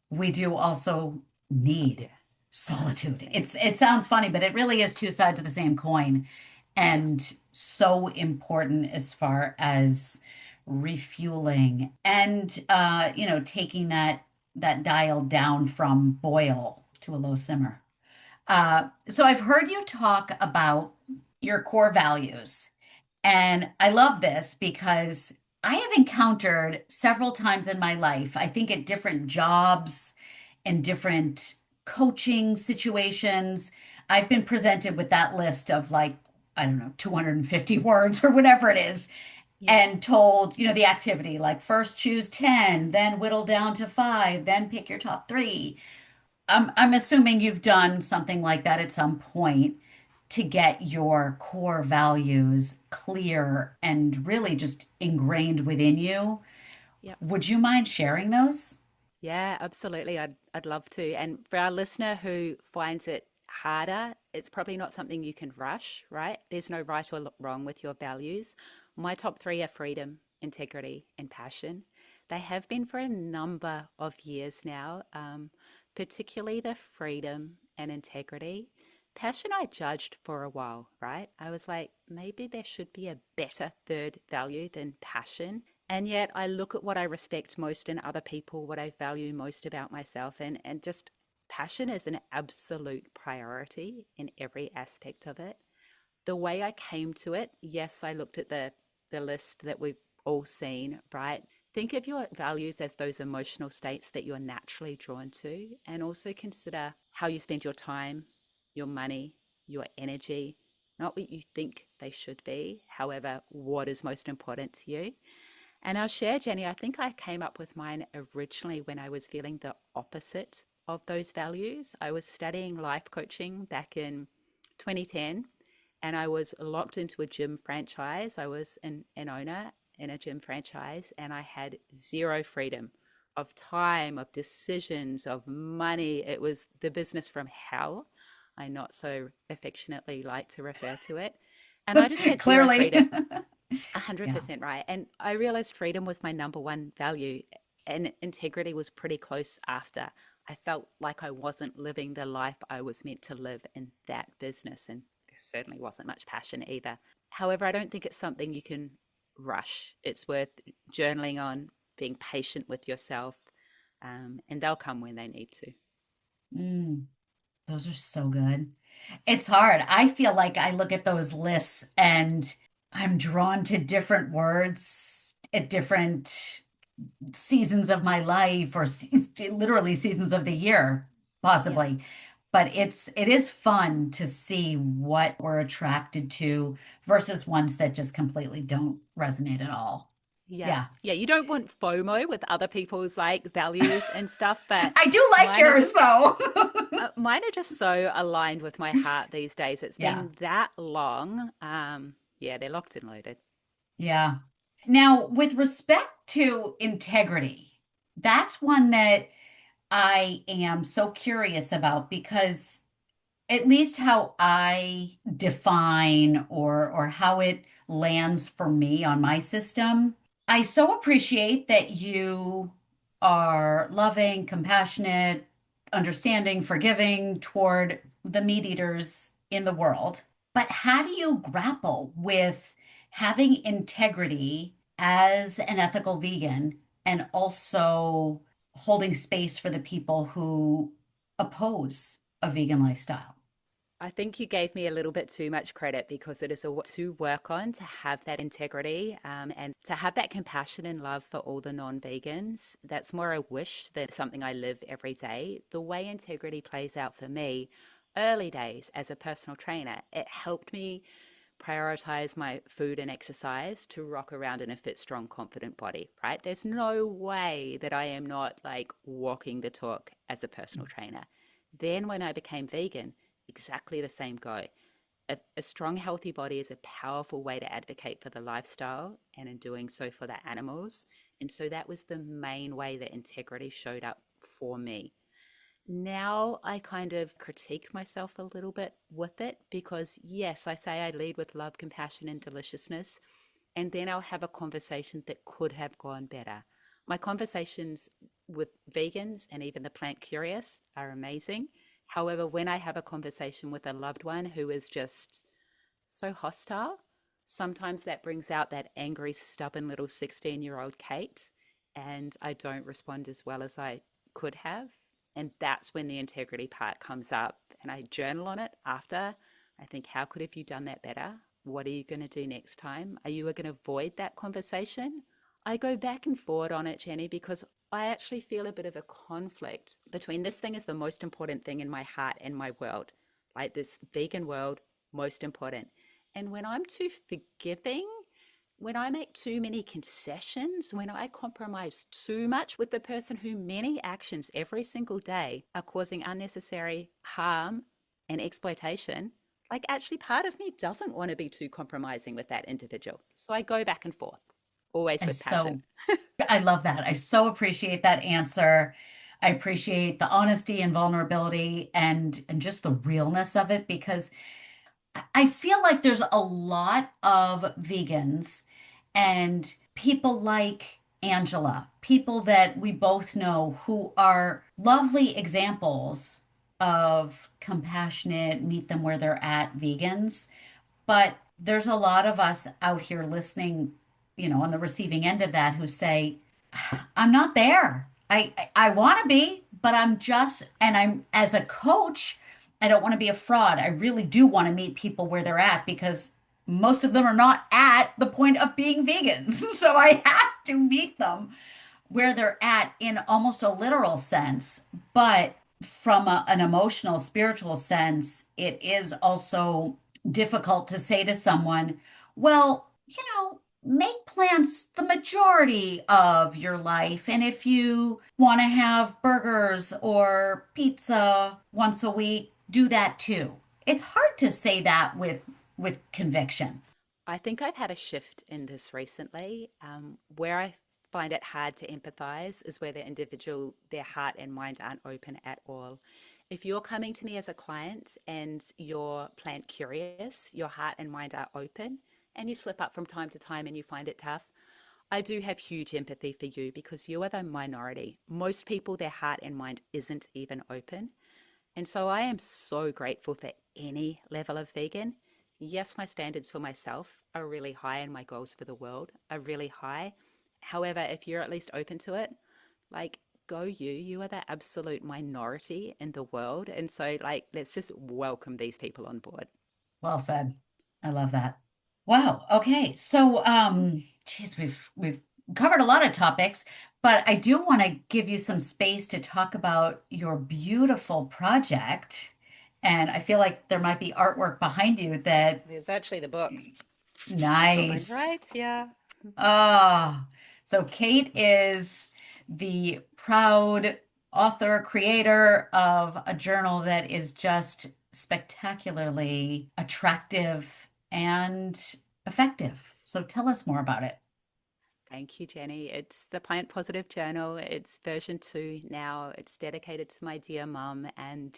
we do also Oh, need yeah, solitude. 100%. It sounds funny, but it really is two sides of the same coin, Yeah, and so important as far as refueling and taking that dial down from boil to a low simmer. So I've heard you talk about your core values, and I love this because I have encountered several times in my life, I think at different jobs and different coaching situations, I've been presented with that list of like, I don't know, 250 words or whatever it is, yeah, and told, the activity like first choose 10, then whittle down to five, then pick your top three. I'm assuming you've done something like that at some point to get your core values clear and really just ingrained within you. yeah. Would you mind sharing those? Yeah, absolutely. I'd love to. And for our listener who finds it harder, it's probably not something you can rush, right? There's no right or wrong with your values. My top three are freedom, integrity, and passion. They have been for a number of years now, particularly the freedom and integrity. Passion, I judged for a while, right? I was like, maybe there should be a better third value than passion. And yet I look at what I respect most in other people, what I value most about myself, and just passion is an absolute priority in every aspect of it. The way I came to it, yes, I looked at the list that we've all seen, right? Think of your values as those emotional states that you're naturally drawn to, and also consider how you spend your time, your money, your energy, not what you think they should be, however, what is most important to you. And I'll share, Jenny, I think I came up with mine originally when I was feeling the opposite of those values. I was studying life coaching back in 2010, and I was locked into a gym franchise. I was an owner in a gym franchise, and I had zero freedom of time, of decisions, of money. It was the business from hell. I not so affectionately like to refer to it. And I just had zero Clearly. freedom. A hundred Yeah. percent right. And I realized freedom was my number one value, and integrity was pretty close after. I felt like I wasn't living the life I was meant to live in that business. And there certainly wasn't much passion either. However, I don't think it's something you can rush. It's worth journaling on, being patient with yourself, and they'll come when they need to. Mm, those are so good. It's hard. I feel like I look at those lists and I'm drawn to different words at different seasons of my life or literally seasons of the year, Yeah. possibly. But it is fun to see what we're attracted to versus ones that just completely don't resonate at all. Yeah. Yeah. Yeah. You don't want FOMO with other people's like values and stuff, but I do like mine are yours just though. mine are just so aligned with my heart these days. It's Yeah. been that long. Yeah, they're locked and loaded. Yeah. Now, with respect to integrity, that's one that I am so curious about because at least how I define or how it lands for me on my system, I so appreciate that you are loving, compassionate, understanding, forgiving toward the meat eaters in the world. But how do you grapple with having integrity as an ethical vegan and also holding space for the people who oppose a vegan lifestyle? I think you gave me a little bit too much credit because it is to work on to have that integrity and to have that compassion and love for all the non vegans. That's more a wish than something I live every day. The way integrity plays out for me, early days as a personal trainer, it helped me prioritize my food and exercise to rock around in a fit, strong, confident body, right? There's no way that I am not like walking the talk as a personal trainer. Then when I became vegan, exactly the same go. A strong, healthy body is a powerful way to advocate for the lifestyle and in doing so for the animals. And so that was the main way that integrity showed up for me. Now I kind of critique myself a little bit with it because, yes, I say I lead with love, compassion, and deliciousness. And then I'll have a conversation that could have gone better. My conversations with vegans and even the plant curious are amazing. However, when I have a conversation with a loved one who is just so hostile, sometimes that brings out that angry, stubborn little 16-year-old Kate, and I don't respond as well as I could have. And that's when the integrity part comes up. And I journal on it after. I think, how could have you done that better? What are you going to do next time? Are you going to avoid that conversation? I go back and forward on it, Jenny, because I actually feel a bit of a conflict between this thing is the most important thing in my heart and my world, like this vegan world, most important. And when I'm too forgiving, when I make too many concessions, when I compromise too much with the person who many actions every single day are causing unnecessary harm and exploitation, like actually part of me doesn't want to be too compromising with that individual. So I go back and forth, always I with passion. so I love that. I so appreciate that answer. I appreciate the honesty and vulnerability and just the realness of it because I feel like there's a lot of vegans and people like Angela, people that we both know who are lovely examples of compassionate, meet them where they're at vegans. But there's a lot of us out here listening, on the receiving end of that who say, I'm not there. I want to be, but I'm as a coach, I don't want to be a fraud. I really do want to meet people where they're at because most of them are not at the point of being vegans. So I have to meet them where they're at in almost a literal sense, but from an emotional, spiritual sense, it is also difficult to say to someone, well, make plants the majority of your life. And if you want to have burgers or pizza once a week, do that too. It's hard to say that with conviction. I think I've had a shift in this recently. Where I find it hard to empathize is where the individual, their heart and mind aren't open at all. If you're coming to me as a client and you're plant curious, your heart and mind are open, and you slip up from time to time and you find it tough, I do have huge empathy for you because you are the minority. Most people, their heart and mind isn't even open. And so I am so grateful for any level of vegan. Yes, my standards for myself are really high and my goals for the world are really high. However, if you're at least open to it, like go you, you are the absolute minority in the world. And so like let's just welcome these people on board. Well said. I love that. Wow. Okay. So, geez, we've covered a lot of topics, but I do want to give you some space to talk about your beautiful project. And I feel like there might be artwork behind you that There's actually the book. I've got mine nice. right. Yeah. Oh, so Kate is the proud author, creator of a journal that is just spectacularly attractive and effective. So tell us more about it. Thank you, Jenny. It's the Plant Positive Journal. It's version 2 now. It's dedicated to my dear mum. And,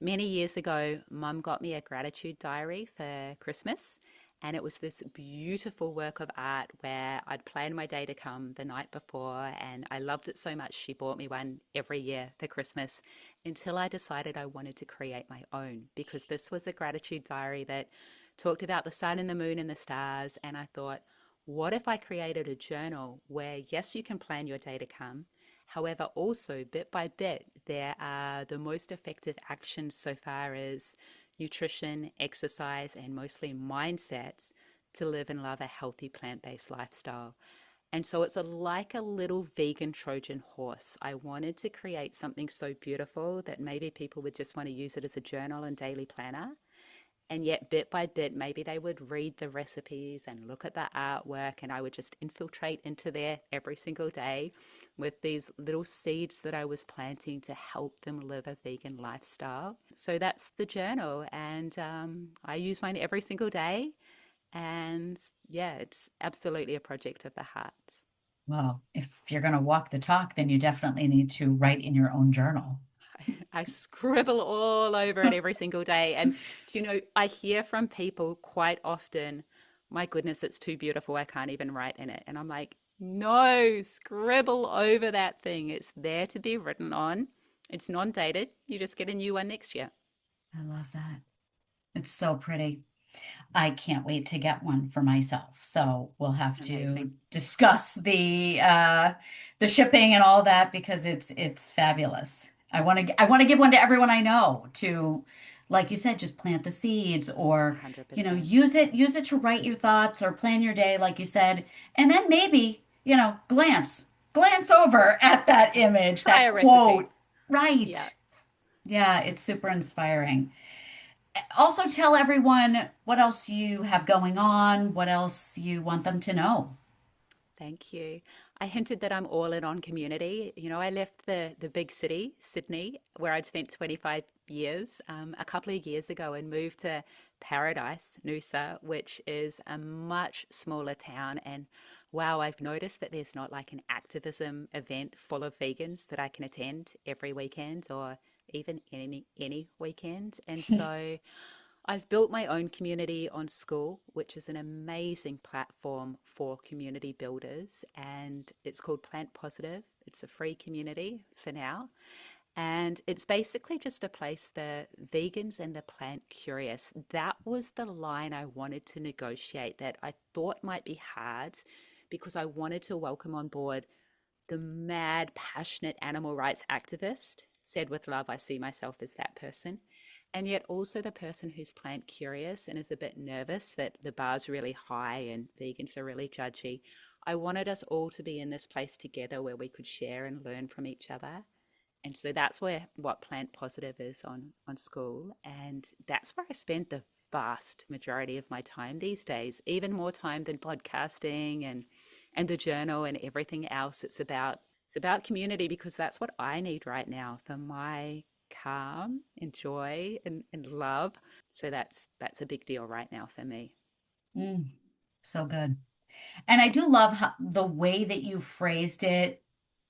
many years ago, mum got me a gratitude diary for Christmas. And it was this beautiful work of art where I'd planned my day to come the night before. And I loved it so much, she bought me one every year for Christmas until I decided I wanted to create my own because this was a gratitude diary that talked about the sun and the moon and the stars. And I thought, what if I created a journal where, yes, you can plan your day to come. However, also bit by bit, there are the most effective actions so far as nutrition, exercise, and mostly mindsets to live and love a healthy plant based lifestyle. And so it's like a little vegan Trojan horse. I wanted to create something so beautiful that maybe people would just want to use it as a journal and daily planner. And yet, bit by bit, maybe they would read the recipes and look at the artwork, and I would just infiltrate into there every single day with these little seeds that I was planting to help them live a vegan lifestyle. So that's the journal, and I use mine every single day. And yeah, it's absolutely a project of the heart. Well, if you're going to walk the talk, then you definitely need to write in your own journal. I scribble all over it every single day. And, I hear from people quite often, my goodness, it's too beautiful. I can't even write in it. And I'm like, no, scribble over that thing. It's there to be written on. It's non-dated. You just get a new one next year. I love that. It's so pretty. I can't wait to get one for myself. So we'll have to Amazing. discuss the shipping and all that because it's fabulous. I want to give one to everyone I know to, like you said, just plant the seeds or 100%. use it to write your thoughts or plan your day, like you said, and then maybe, glance over at that image, Try that a recipe. quote. Yeah. Right. Yeah, it's super inspiring. Also, tell everyone what else you have going on, what else you want them to know. Thank you. I hinted that I'm all in on community. I left the big city, Sydney, where I'd spent 25 years, a couple of years ago and moved to Paradise, Noosa, which is a much smaller town. And wow, I've noticed that there's not like an activism event full of vegans that I can attend every weekend or even any weekend. And so I've built my own community on School, which is an amazing platform for community builders, and it's called Plant Positive. It's a free community for now. And it's basically just a place for vegans and the plant curious. That was the line I wanted to negotiate that I thought might be hard because I wanted to welcome on board the mad, passionate animal rights activist. Said with love, I see myself as that person. And yet also the person who's plant curious and is a bit nervous that the bar's really high and vegans are really judgy. I wanted us all to be in this place together where we could share and learn from each other. And so that's where what Plant Positive is on School. And that's where I spend the vast majority of my time these days, even more time than podcasting and the journal and everything else. It's about community because that's what I need right now for my calm and joy and love. So that's a big deal right now for me. Mm, so good. And I do love the way that you phrased it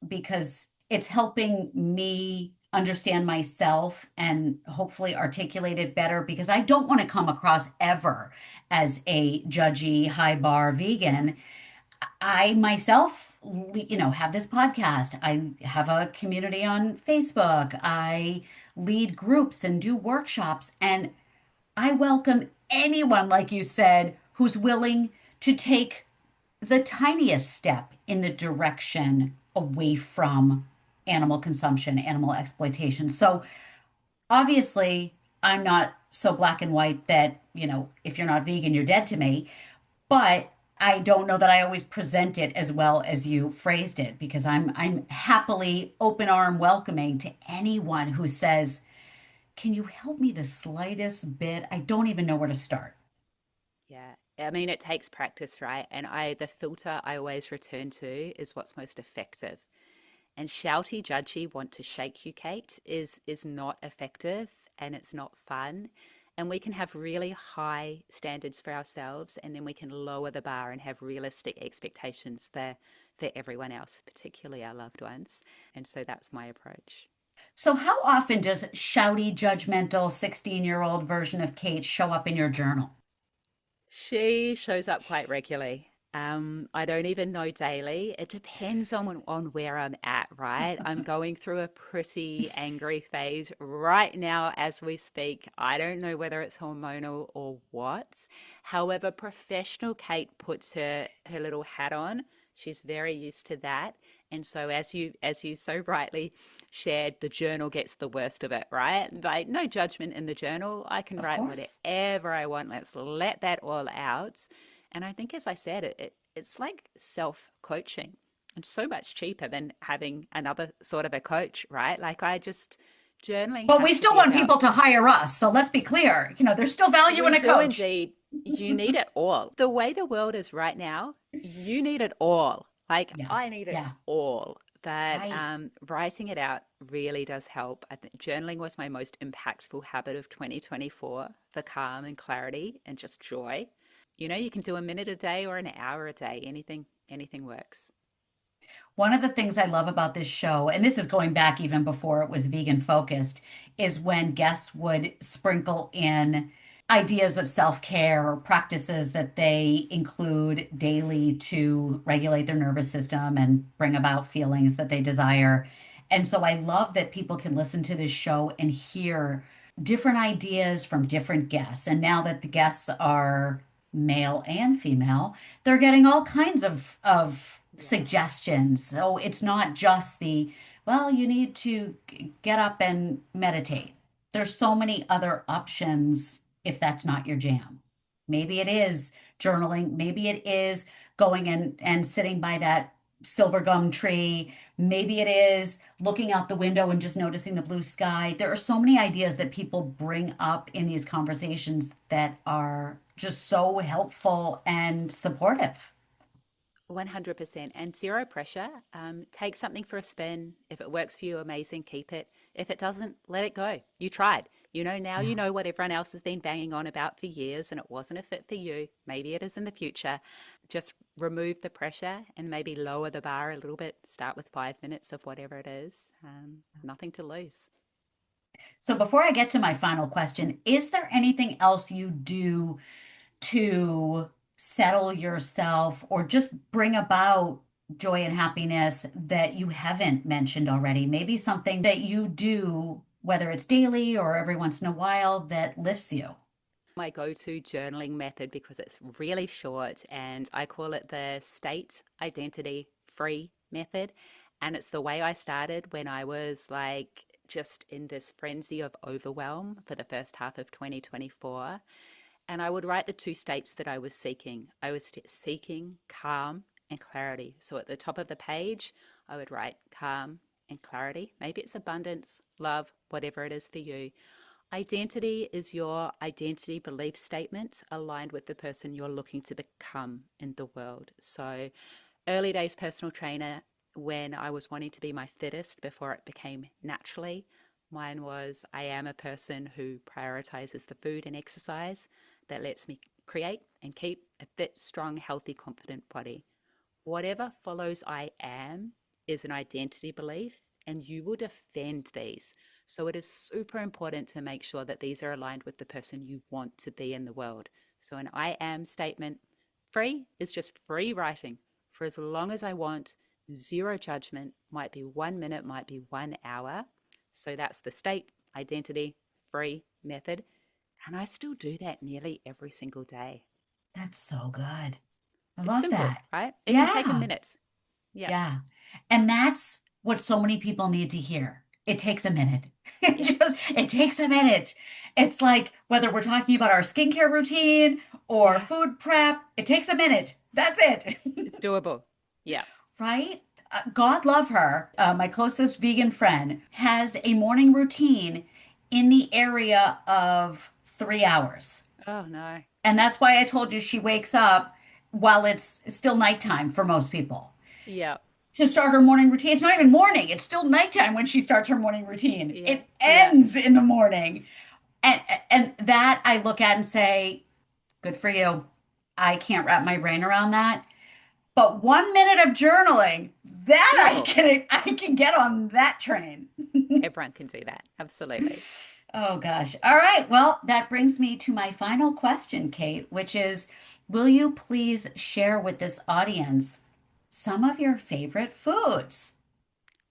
because it's helping me understand myself and hopefully articulate it better because I don't want to come across ever as a judgy, high bar vegan. I myself, have this podcast. I have a community on Facebook. I lead groups and do workshops. And I welcome anyone, like you said, who's willing to take the tiniest step in the direction away from animal consumption, animal exploitation. So obviously, I'm not so black and white that, if you're not vegan, you're dead to me. But I don't know that I always present it as well as you phrased it because I'm happily open arm welcoming to anyone who says, "Can you help me the slightest bit? I don't even know where to start." Yeah. I mean, it takes practice, right? And the filter I always return to is what's most effective. And shouty, judgy, want to shake you, Kate, is not effective and it's not fun. And we can have really high standards for ourselves, and then we can lower the bar and have realistic expectations for everyone else, particularly our loved ones. And so that's my approach. So how often does shouty, judgmental 16-year-old version of Kate show up in your journal? She shows up quite regularly. I don't even know daily. It depends on where I'm at, right? I'm going through a pretty angry phase right now as we speak. I don't know whether it's hormonal or what. However, professional Kate puts her little hat on. She's very used to that. And so as you so rightly shared, the journal gets the worst of it, right? Like no judgment in the journal. I can Of write course. whatever I want. Let's let that all out. And I think, as I said, it's like self coaching. It's so much cheaper than having another sort of a coach, right? Like journaling But we has to still be want about, people to hire us. So let's be clear. There's still value in we a do coach. indeed. You need it all. The way the world is right now, you need it all. Like Yeah. I need it Yeah. all. But Right. writing it out really does help. I think journaling was my most impactful habit of 2024 for calm and clarity and just joy. You can do a minute a day or an hour a day. Anything works. One of the things I love about this show, and this is going back even before it was vegan focused, is when guests would sprinkle in ideas of self-care or practices that they include daily to regulate their nervous system and bring about feelings that they desire. And so I love that people can listen to this show and hear different ideas from different guests. And now that the guests are male and female, they're getting all kinds of Yeah. suggestions. So it's not just the, well, you need to get up and meditate. There's so many other options if that's not your jam. Maybe it is journaling, maybe it is going and sitting by that silver gum tree. Maybe it is looking out the window and just noticing the blue sky. There are so many ideas that people bring up in these conversations that are just so helpful and supportive. 100% and zero pressure. Take something for a spin. If it works for you, amazing, keep it. If it doesn't, let it go. You tried. You know, now you Yeah. know what everyone else has been banging on about for years and it wasn't a fit for you. Maybe it is in the future. Just remove the pressure and maybe lower the bar a little bit. Start with 5 minutes of whatever it is. Nothing to lose. So before I get to my final question, is there anything else you do to settle yourself or just bring about joy and happiness that you haven't mentioned already? Maybe something that you do, whether it's daily or every once in a while, that lifts you. My go-to journaling method because it's really short and I call it the state identity free method. And it's the way I started when I was like just in this frenzy of overwhelm for the first half of 2024. And I would write the two states that I was seeking. I was seeking calm and clarity. So at the top of the page, I would write calm and clarity. Maybe it's abundance, love, whatever it is for you. Identity is your identity belief statement aligned with the person you're looking to become in the world. So, early days personal trainer, when I was wanting to be my fittest before it became naturally, mine was I am a person who prioritizes the food and exercise that lets me create and keep a fit, strong, healthy, confident body. Whatever follows I am is an identity belief, and you will defend these. So it is super important to make sure that these are aligned with the person you want to be in the world. So an I am statement, free is just free writing for as long as I want, zero judgment, might be 1 minute, might be 1 hour. So that's the state identity free method. And I still do that nearly every single day. That's so good. I It's love simple, that. right? It can take a Yeah. minute. Yeah. Yeah. And that's what so many people need to hear. It takes a minute. Yeah. It takes a minute. It's like whether we're talking about our skincare routine or Yeah. food prep, it takes a minute. That's it. It's doable. Yeah. Right? God love her. My closest vegan friend has a morning routine in the area of 3 hours. Oh, no. And that's why I told you she wakes up while it's still nighttime for most people Yeah. to start her morning routine. It's not even morning. It's still nighttime when she starts her morning routine. Yeah. It Yeah. ends in the morning. And and that I look at and say, good for you. I can't wrap my brain around that. But 1 minute of journaling, that Doable. I can get on that train. Everyone can do that. Absolutely. Oh gosh. All right. Well, that brings me to my final question, Kate, which is, will you please share with this audience some of your favorite foods?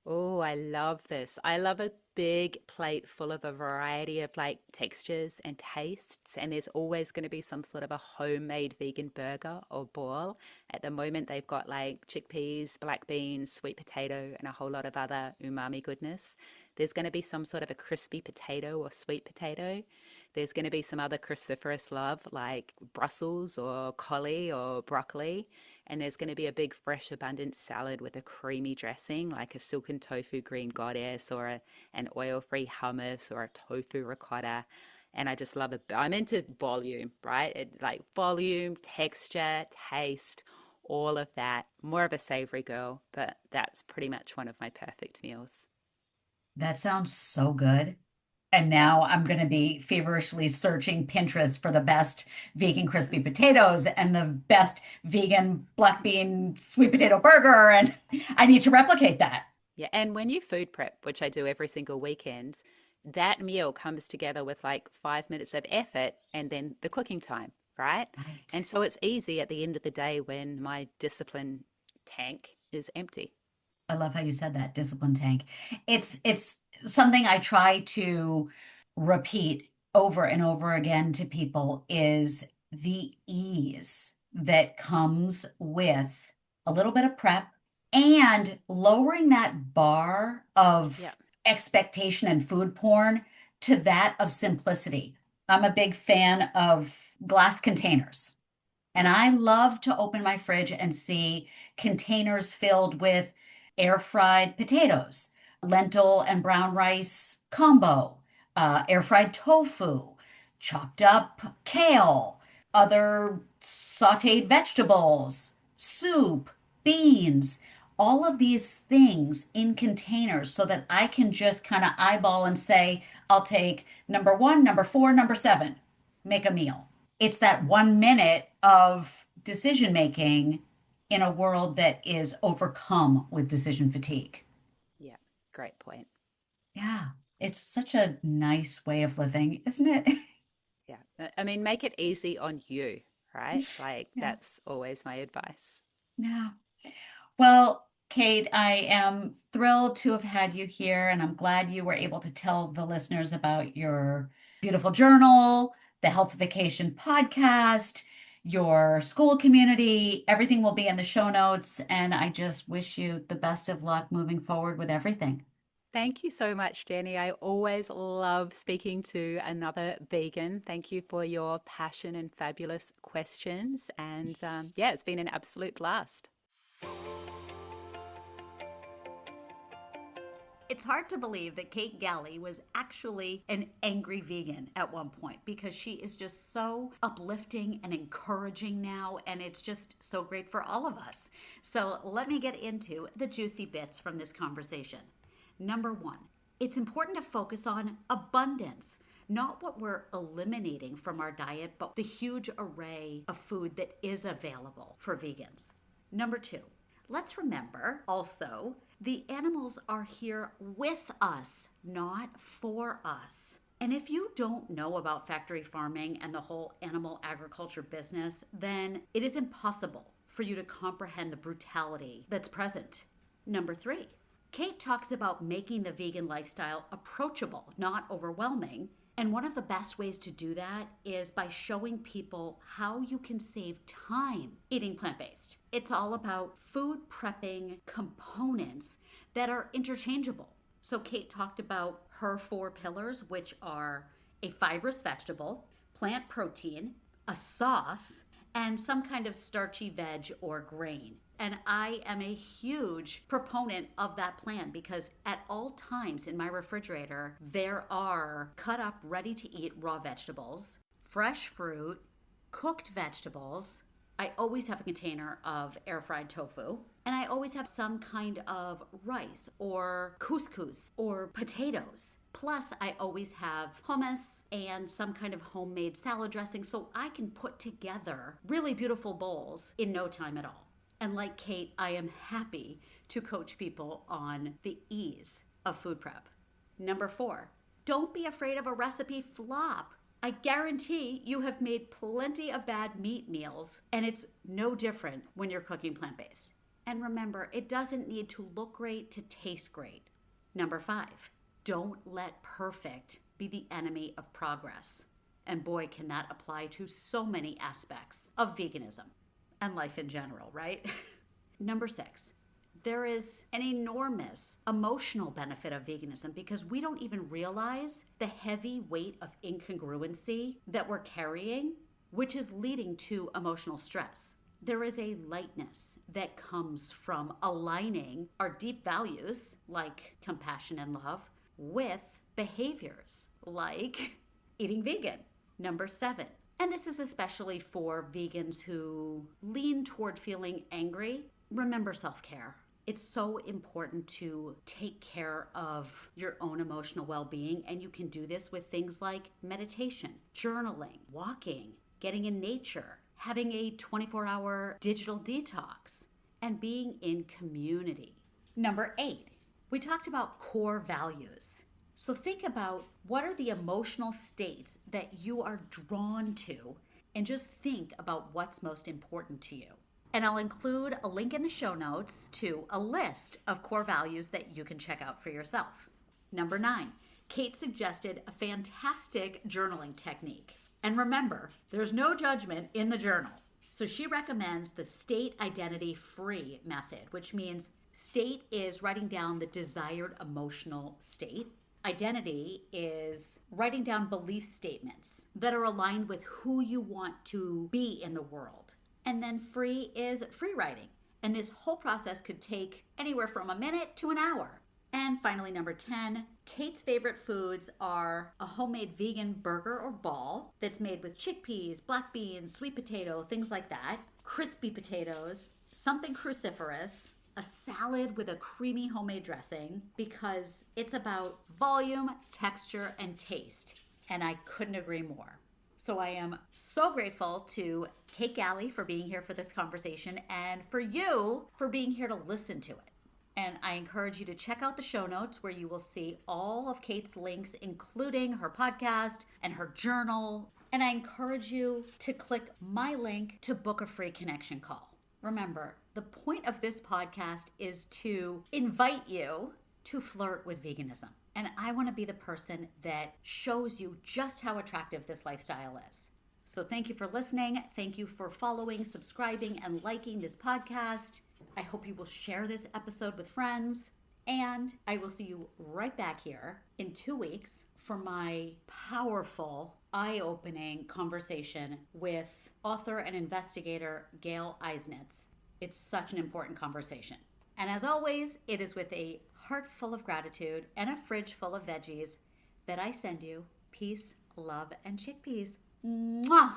Oh, I love this. I love a big plate full of a variety of like textures and tastes. And there's always going to be some sort of a homemade vegan burger or ball. At the moment, they've got like chickpeas, black beans, sweet potato, and a whole lot of other umami goodness. There's going to be some sort of a crispy potato or sweet potato. There's going to be some other cruciferous love like Brussels or collie or broccoli. And there's going to be a big, fresh, abundant salad with a creamy dressing, like a silken tofu green goddess or an oil free hummus or a tofu ricotta. And I just love it. I'm into volume, right? Like volume, texture, taste, all of that. More of a savory girl, but that's pretty much one of my perfect meals. That sounds so good. And now I'm going to be feverishly searching Pinterest for the best vegan crispy potatoes and the best vegan black bean sweet potato burger. And I need to replicate that. Yeah. And when you food prep, which I do every single weekend, that meal comes together with like 5 minutes of effort and then the cooking time, right? Right. And so it's easy at the end of the day when my discipline tank is empty. I love how you said that, discipline tank. It's something I try to repeat over and over again to people is the ease that comes with a little bit of prep and lowering that bar Yeah. of expectation and food porn to that of simplicity. I'm a big fan of glass containers. And I love to open my fridge and see containers filled with air fried potatoes, lentil and brown rice combo, air fried tofu, chopped up kale, other sauteed vegetables, soup, beans, all of these things in containers so that I can just kind of eyeball and say, I'll take number one, number four, number seven, make a meal. It's that 1 minute of decision making in a world that is overcome with decision fatigue. Yeah. Great point. Yeah, it's such a nice way of living, isn't it? Yeah. I mean, make it easy on you, right? Like Yeah, that's always my advice. yeah. Well, Kate, I am thrilled to have had you here, and I'm glad you were able to tell the listeners about your beautiful journal, the Healthification podcast, your school community. Everything will be in the show notes, and I just wish you the best of luck moving forward with everything. Thank you so much, Jenny. I always love speaking to another vegan. Thank you for your passion and fabulous questions. And yeah, it's been an absolute blast. It's hard to believe that Kate Galli was actually an angry vegan at one point because she is just so uplifting and encouraging now, and it's just so great for all of us. So let me get into the juicy bits from this conversation. Number one, it's important to focus on abundance, not what we're eliminating from our diet, but the huge array of food that is available for vegans. Number two, let's remember also the animals are here with us, not for us. And if you don't know about factory farming and the whole animal agriculture business, then it is impossible for you to comprehend the brutality that's present. Number three, Kate talks about making the vegan lifestyle approachable, not overwhelming. And one of the best ways to do that is by showing people how you can save time eating plant-based. It's all about food prepping components that are interchangeable. So Kate talked about her 4 pillars, which are a fibrous vegetable, plant protein, a sauce, and some kind of starchy veg or grain. And I am a huge proponent of that plan because at all times in my refrigerator, there are cut up, ready to eat raw vegetables, fresh fruit, cooked vegetables. I always have a container of air fried tofu, and I always have some kind of rice or couscous or potatoes. Plus, I always have hummus and some kind of homemade salad dressing so I can put together really beautiful bowls in no time at all. And like Kate, I am happy to coach people on the ease of food prep. Number 4, don't be afraid of a recipe flop. I guarantee you have made plenty of bad meat meals, and it's no different when you're cooking plant-based. And remember, it doesn't need to look great to taste great. Number 5, don't let perfect be the enemy of progress. And boy, can that apply to so many aspects of veganism and life in general, right? Number 6, there is an enormous emotional benefit of veganism because we don't even realize the heavy weight of incongruency that we're carrying, which is leading to emotional stress. There is a lightness that comes from aligning our deep values, like compassion and love, with behaviors like eating vegan. Number 7, and this is especially for vegans who lean toward feeling angry, remember self-care. It's so important to take care of your own emotional well-being, and you can do this with things like meditation, journaling, walking, getting in nature, having a 24-hour digital detox, and being in community. Number 8, we talked about core values. So think about what are the emotional states that you are drawn to, and just think about what's most important to you. And I'll include a link in the show notes to a list of core values that you can check out for yourself. Number 9, Kate suggested a fantastic journaling technique. And remember, there's no judgment in the journal. So she recommends the state identity free method, which means state is writing down the desired emotional state. Identity is writing down belief statements that are aligned with who you want to be in the world. And then free is free writing. And this whole process could take anywhere from a minute to an hour. And finally, number 10, Kate's favorite foods are a homemade vegan burger or ball that's made with chickpeas, black beans, sweet potato, things like that, crispy potatoes, something cruciferous, a salad with a creamy homemade dressing, because it's about volume, texture, and taste. And I couldn't agree more. So I am so grateful to Kate Galli for being here for this conversation, and for you for being here to listen to it. And I encourage you to check out the show notes where you will see all of Kate's links, including her podcast and her journal. And I encourage you to click my link to book a free connection call. Remember, the point of this podcast is to invite you to flirt with veganism. And I want to be the person that shows you just how attractive this lifestyle is. So thank you for listening. Thank you for following, subscribing, and liking this podcast. I hope you will share this episode with friends. And I will see you right back here in 2 weeks for my powerful, eye-opening conversation with author and investigator Gail Eisnitz. It's such an important conversation. And as always, it is with a heart full of gratitude and a fridge full of veggies that I send you peace, love, and chickpeas. Mwah!